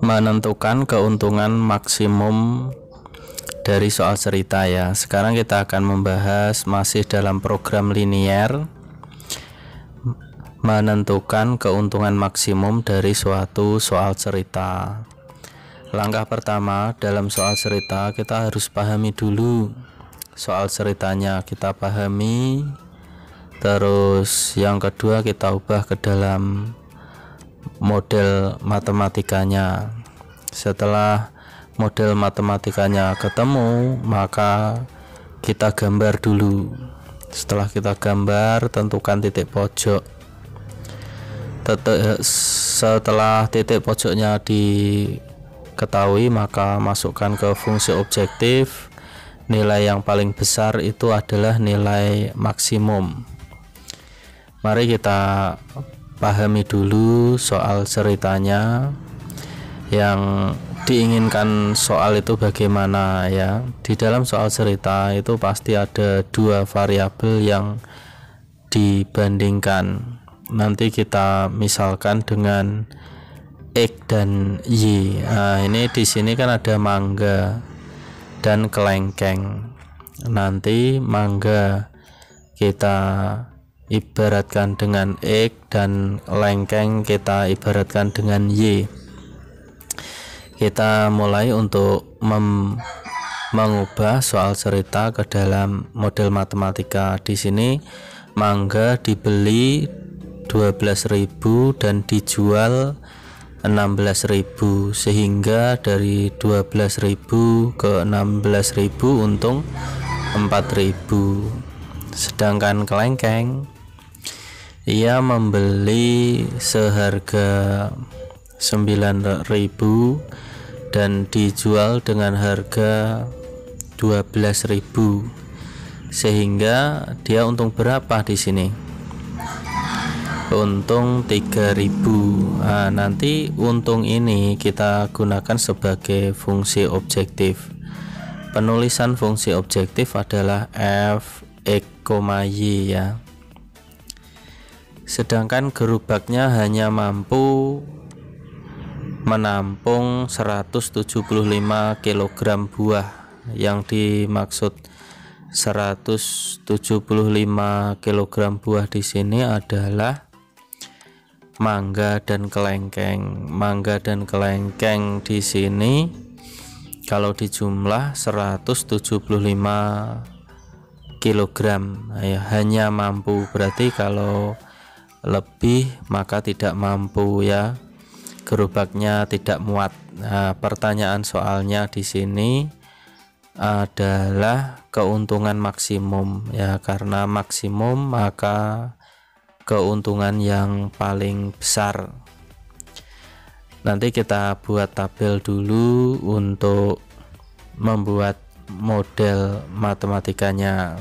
menentukan keuntungan maksimum dari soal cerita ya. Sekarang kita akan membahas masih dalam program linier, menentukan keuntungan maksimum dari suatu soal cerita. Langkah pertama dalam soal cerita, kita harus pahami dulu soal ceritanya, kita pahami. Terus yang kedua, kita ubah ke dalam model matematikanya. Setelah model matematikanya ketemu, maka kita gambar dulu. Setelah kita gambar, tentukan titik pojok. Setelah titik pojoknya diketahui, maka masukkan ke fungsi objektif. Nilai yang paling besar itu adalah nilai maksimum. Mari kita pahami dulu soal ceritanya. Yang diinginkan soal itu bagaimana ya. Di dalam soal cerita itu pasti ada dua variabel yang dibandingkan. Nanti kita misalkan dengan X dan Y. Nah, ini di sini kan ada mangga dan kelengkeng. Nanti mangga kita ibaratkan dengan X dan lengkeng kita ibaratkan dengan Y. Kita mulai untuk mengubah soal cerita ke dalam model matematika. Di sini mangga dibeli 12.000 dan dijual 16.000, sehingga dari 12.000 ke 16.000 untung 4.000. Sedangkan kelengkeng ia membeli seharga 9.000 dan dijual dengan harga 12.000, sehingga dia untung berapa di sini? Untung 3.000. Nah, nanti untung ini kita gunakan sebagai fungsi objektif. Penulisan fungsi objektif adalah f x, y ya. Sedangkan gerobaknya hanya mampu menampung 175 kg buah. Yang dimaksud 175 kg buah di sini adalah mangga dan kelengkeng. Mangga dan kelengkeng di sini kalau dijumlah 175 kg ya, hanya mampu, berarti kalau lebih maka tidak mampu ya, gerobaknya tidak muat. Nah, pertanyaan soalnya di sini adalah keuntungan maksimum ya, karena maksimum maka keuntungan yang paling besar. Nanti kita buat tabel dulu untuk membuat model matematikanya.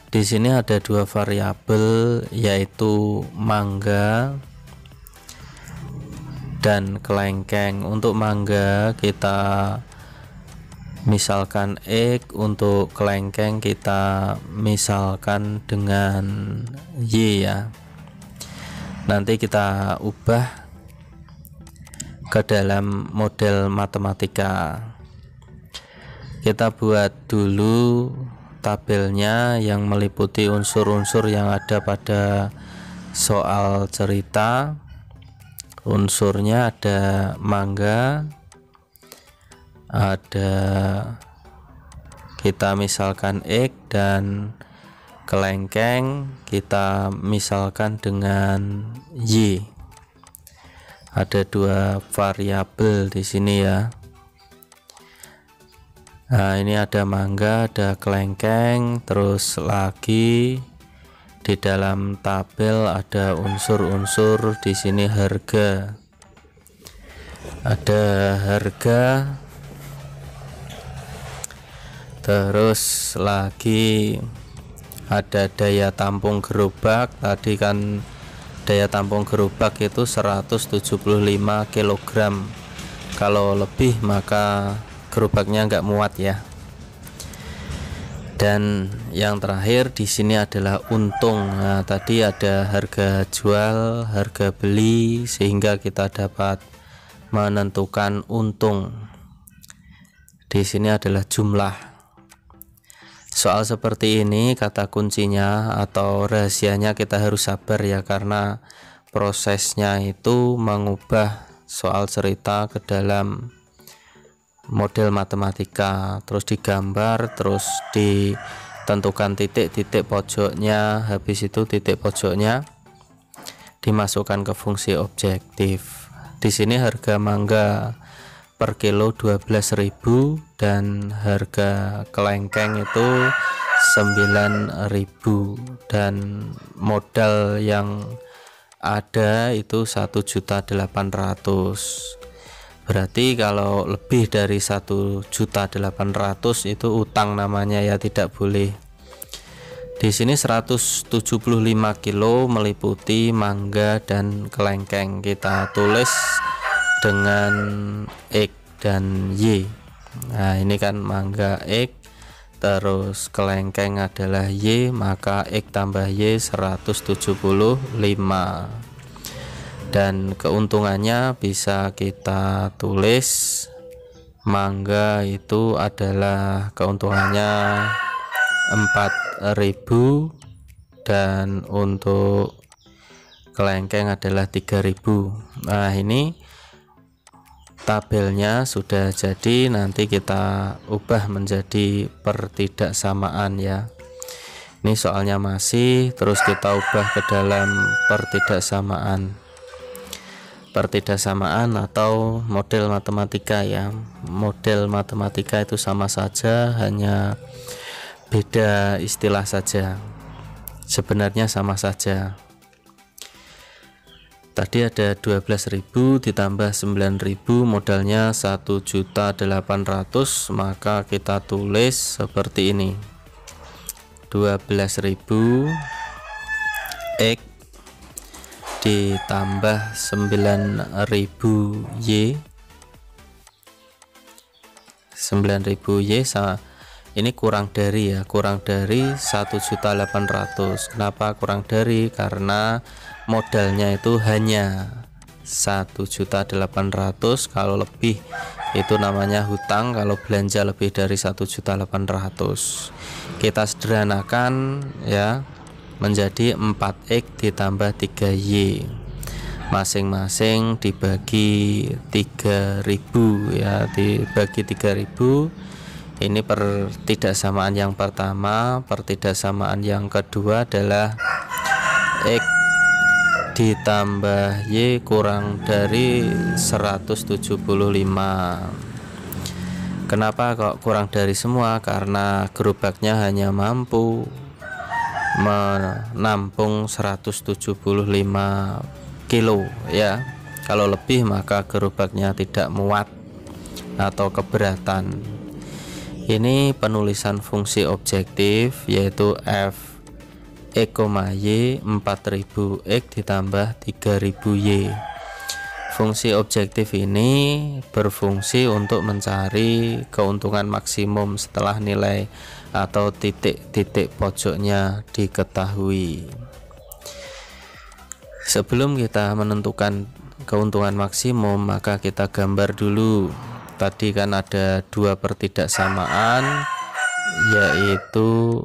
Di sini ada dua variabel, yaitu mangga dan kelengkeng. Untuk mangga kita misalkan X, untuk kelengkeng kita misalkan dengan Y ya. Nanti kita ubah ke dalam model matematika. Kita buat dulu tabelnya yang meliputi unsur-unsur yang ada pada soal cerita. Unsurnya ada mangga, ada kita misalkan X, dan kelengkeng kita misalkan dengan Y. Ada dua variabel di sini ya. Nah, ini ada mangga, ada kelengkeng, terus lagi di dalam tabel ada unsur-unsur. Di sini harga, ada harga, terus lagi ada daya tampung gerobak. Tadi kan daya tampung gerobak itu 175 kg. Kalau lebih maka gerobaknya nggak muat ya. Dan yang terakhir di sini adalah untung. Nah, tadi ada harga jual, harga beli, sehingga kita dapat menentukan untung. Di sini adalah jumlah. Soal seperti ini kata kuncinya atau rahasianya kita harus sabar ya, karena prosesnya itu mengubah soal cerita ke dalam model matematika, terus digambar, terus ditentukan titik-titik pojoknya, habis itu titik pojoknya dimasukkan ke fungsi objektif. Di sini harga mangga per kilo 12.000 dan harga kelengkeng itu 9.000 dan modal yang ada itu 1.800.000. Berarti kalau lebih dari 1.800.000 itu utang namanya ya, tidak boleh. Di sini 175 kilo meliputi mangga dan kelengkeng. Kita tulis dengan X dan Y. Nah, ini kan mangga X, terus kelengkeng adalah Y, maka X tambah Y 175. Dan keuntungannya bisa kita tulis, mangga itu adalah keuntungannya 4.000 dan untuk kelengkeng adalah 3.000. Nah, ini tabelnya sudah jadi, nanti kita ubah menjadi pertidaksamaan ya. Ini soalnya masih, terus kita ubah ke dalam pertidaksamaan atau model matematika ya. Model matematika itu sama saja, hanya beda istilah saja. Sebenarnya sama saja. Tadi ada 12.000 ditambah 9.000, modalnya 1.800.000, maka kita tulis seperti ini. 12.000 X ditambah 9.000 Y. 9.000 Y ini kurang dari 1.800.000. Kenapa kurang dari? Karena modalnya itu hanya 1.800.000. Kalau lebih itu namanya hutang, kalau belanja lebih dari 1.800.000. Kita sederhanakan ya menjadi 4X ditambah 3Y, masing-masing dibagi 3.000 ya, dibagi 3.000. Ini pertidaksamaan yang pertama. Pertidaksamaan yang kedua adalah X ditambah Y kurang dari 175. Kenapa kok kurang dari semua? Karena gerobaknya hanya mampu menampung 175 kilo ya. Kalau lebih maka gerobaknya tidak muat atau keberatan. Ini penulisan fungsi objektif, yaitu f X, Y 4.000 X ditambah 3.000 Y. Fungsi objektif ini berfungsi untuk mencari keuntungan maksimum setelah nilai atau titik-titik pojoknya diketahui. Sebelum kita menentukan keuntungan maksimum, maka kita gambar dulu. Tadi kan ada dua pertidaksamaan, yaitu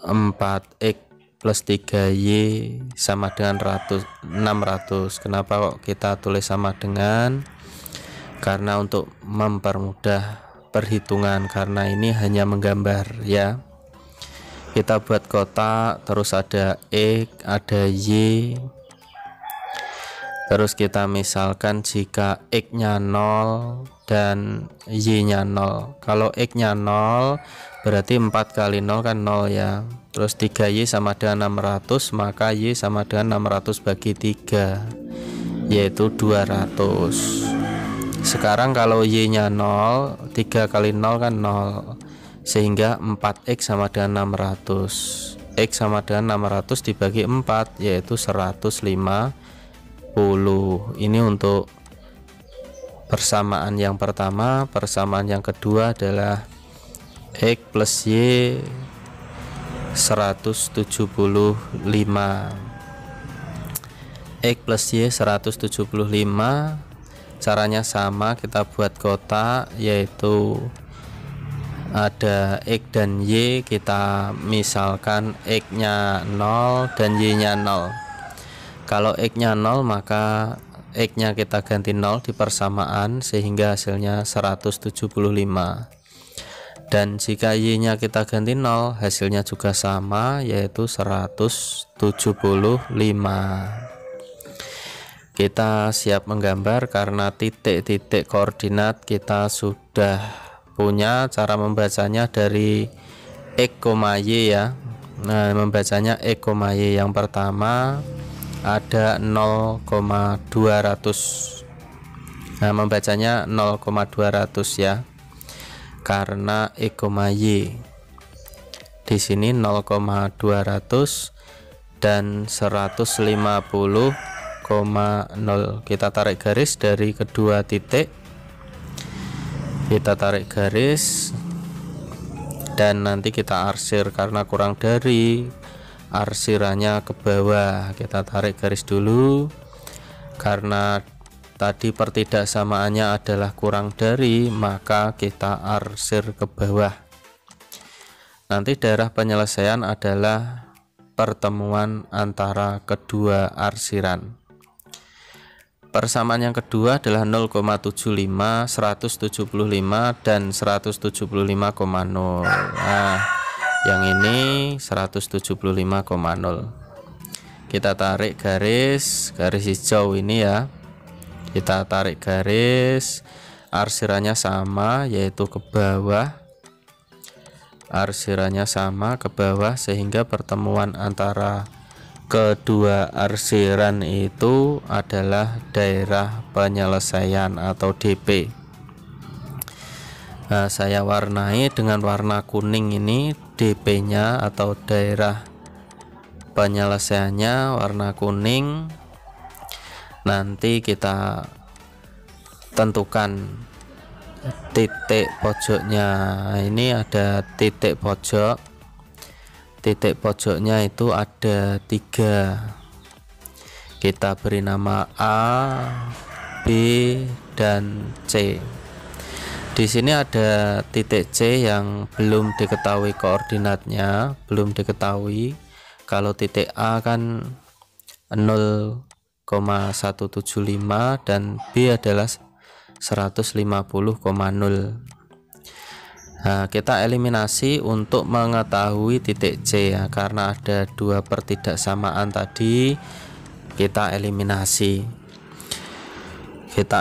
4X plus 3Y sama dengan 600. Kenapa kok kita tulis sama dengan? Karena untuk mempermudah perhitungan, karena ini hanya menggambar ya. Kita buat kotak, terus ada X, ada Y. Terus kita misalkan jika X-nya 0 dan Y-nya 0. Kalau X-nya 0 berarti 4 kali 0 kan 0 ya. Terus 3Y sama dengan 600, maka Y sama dengan 600 bagi 3, yaitu 200. Sekarang kalau Y-nya 0, 3 kali 0 kan 0, sehingga 4X sama dengan 600. X sama dengan 600 dibagi 4, yaitu 150. Ini untuk persamaan yang pertama. Persamaan yang kedua adalah X plus Y 175. X plus Y 175 Caranya sama, kita buat kotak, yaitu ada X dan Y. Kita misalkan X nya 0 dan Y nya 0. Kalau X nya 0 maka X nya kita ganti 0 di persamaan sehingga hasilnya 175. Dan jika Y nya kita ganti 0, hasilnya juga sama, yaitu 175. Kita siap menggambar karena titik-titik koordinat kita sudah punya. Cara membacanya dari X, Y ya. Nah, membacanya X, Y. Yang pertama ada 0,200. Nah, membacanya 0,200 ya. Karena X, Y. Di sini 0,200 dan 150,0. Kita tarik garis dari kedua titik, kita tarik garis dan nanti kita arsir. Karena kurang dari, arsirannya ke bawah. Kita tarik garis dulu karena tadi pertidaksamaannya adalah kurang dari, maka kita arsir ke bawah. Nanti daerah penyelesaian adalah pertemuan antara kedua arsiran. Persamaan yang kedua adalah 0,75, 175 dan 175,0. Nah, yang ini 175,0. Kita tarik garis hijau ini ya. Kita tarik garis, arsirannya sama, yaitu ke bawah. Arsirannya sama ke bawah sehingga pertemuan antara kedua arsiran itu adalah daerah penyelesaian atau DP. Nah, saya warnai dengan warna kuning ini DP-nya atau daerah penyelesaiannya warna kuning. Nanti kita tentukan titik pojoknya. Ini ada titik pojok. Titik pojoknya itu ada 3. Kita beri nama A, B, dan C. Di sini ada titik C yang belum diketahui koordinatnya, belum diketahui. Kalau titik A kan 0,175 dan B adalah 150,0. Nah, kita eliminasi untuk mengetahui titik C ya, karena ada 2 pertidaksamaan tadi. Kita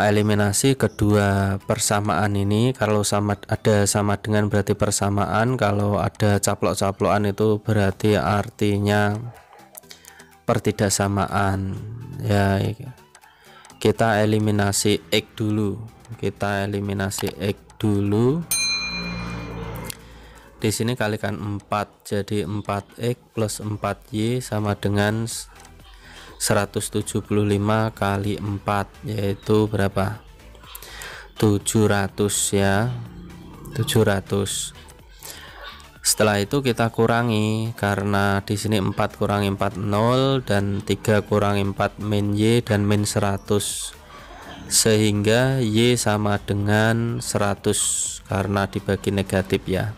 eliminasi kedua persamaan ini. Kalau ada sama dengan berarti persamaan, kalau ada caplok-caplokan itu berarti artinya pertidaksamaan ya. Kita eliminasi X dulu. Di sini kalikan 4, jadi 4x plus 4y sama dengan 175 kali 4, yaitu berapa? 700 ya. 700. Setelah itu kita kurangi, karena di sini 4 kurangi 4 0 dan 3 kurangi 4 min y dan min 100, sehingga y sama dengan 100 karena dibagi negatif ya.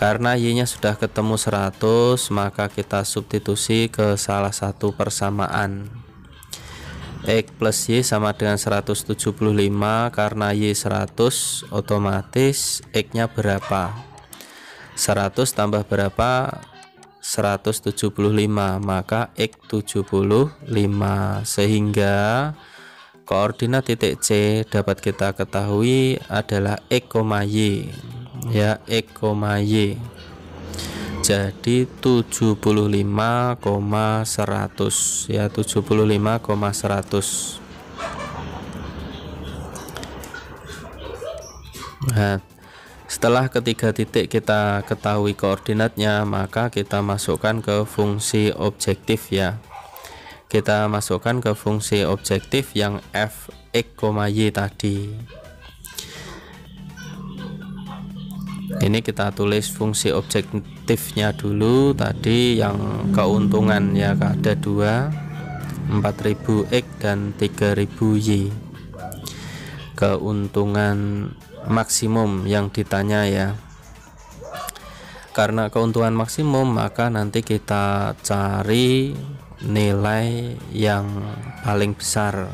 Karena y nya sudah ketemu 100, maka kita substitusi ke salah satu persamaan. X plus y sama dengan 175. Karena y 100, otomatis X nya berapa? 100 tambah berapa? 175, maka X 75. Sehingga koordinat titik C dapat kita ketahui adalah X, Y ya, X, Y. Jadi 75,100 ya, 75,100. Nah, setelah ketiga titik kita ketahui koordinatnya, maka kita masukkan ke fungsi objektif ya. Kita masukkan ke fungsi objektif yang f x, y tadi. Ini kita tulis fungsi objektifnya dulu. Tadi yang keuntungan ya, ada 2, 4000x dan 3000y. keuntungan maksimum yang ditanya ya. Karena keuntungan maksimum, maka nanti kita cari nilai yang paling besar.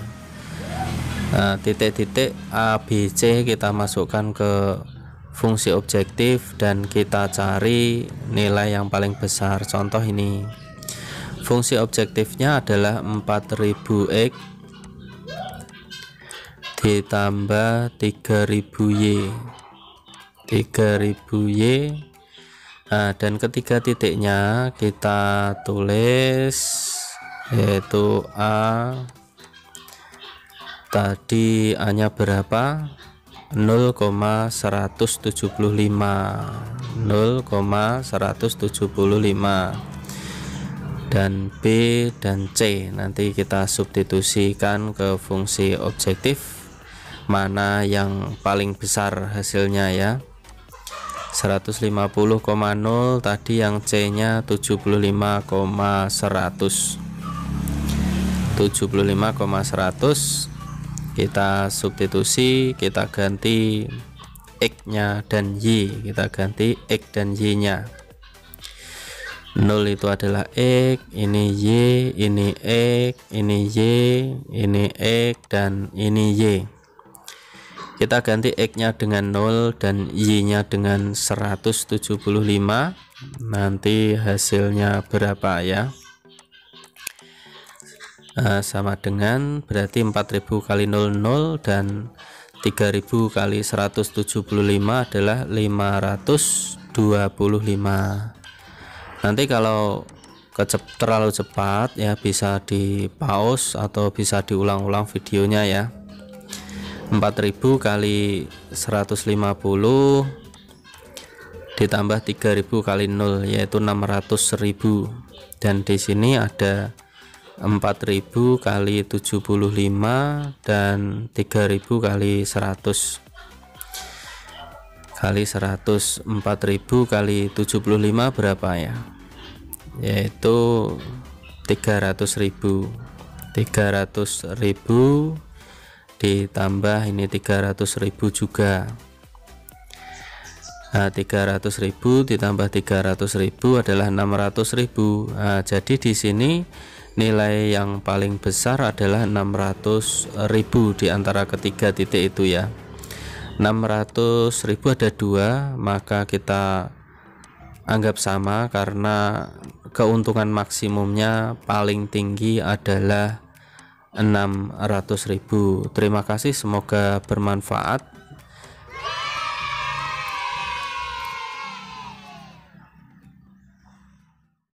Nah, titik-titik A, B, C kita masukkan ke fungsi objektif dan kita cari nilai yang paling besar. Contoh ini, fungsi objektifnya adalah 4000x ditambah 3000y 3000y. Nah, dan ketiga titiknya kita tulis, yaitu A tadi A-nya berapa? 0,175 dan B dan C nanti kita substitusikan ke fungsi objektif, mana yang paling besar hasilnya ya. 150,0 tadi yang C nya 75,100 kita substitusi, kita ganti X nya dan Y, kita ganti X dan Y nya. 0 itu adalah X, ini Y, ini X, ini Y, ini X, dan ini Y. Kita ganti X nya dengan 0 dan Y nya dengan 175. Nanti hasilnya berapa ya? Sama dengan berarti 4000 kali 00 dan 3000 kali 175 adalah 525. Nanti kalau terlalu cepat ya bisa di pause atau bisa diulang-ulang videonya ya. 4000 kali 150 ditambah 3000 kali 0 yaitu 600.000, dan di sini ada 4000 kali 75 dan 3000 kali 100 kali 100. 4000 kali 75 berapa ya? Yaitu 300.000. 300.000 ditambah ini 300.000 juga. Nah, 300.000 ditambah 300.000 adalah 600.000. Nah, jadi di sini nilai yang paling besar adalah 600.000 di antara ketiga titik itu ya. 600.000 ada dua, maka kita anggap sama karena keuntungan maksimumnya paling tinggi adalah 600.000. Terima kasih, semoga bermanfaat.